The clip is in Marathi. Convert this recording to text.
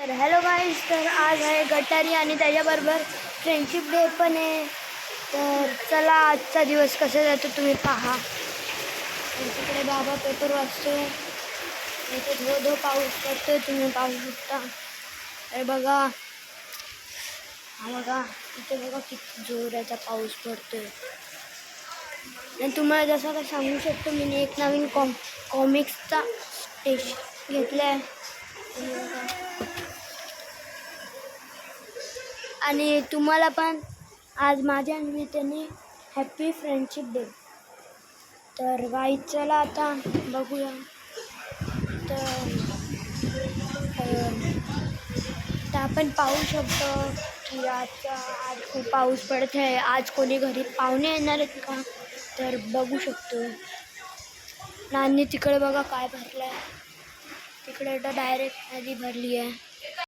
तर हॅलो गाईज, तर आज आहे गटारी आणि त्याच्याबरोबर फ्रेंडशिप डे पण आहे. तर चला आजचा दिवस कसा जातो तुम्ही पहा. तिकडे बाबा पेपर वाचतोय, इथे धो धो पाऊस पडतोय, तुम्ही पाहू शकता. अरे बघा, हा बघा इथे बघा किती जोराचा पाऊस पडतोय. आणि तुम्हाला जसं काय सांगू शकतो, मी एक नवीन कॉमिक्सचा स्टेशन घेतला आहे. आणि तुम्हाला पण आज माझ्या निमित्ताने हॅपी फ्रेंडशिप डे. तर गाईज चला आता बघूया. तर आपण पाहू शकतो की आज खूप पाऊस पडत आहे. आज कोणी घरी पाहुणे येणार आहेत का, तर बघू शकतो. आणि तिकडे बघा काय भरलं आहे, तिकडे तर डायरेक्ट नदी भरली आहे.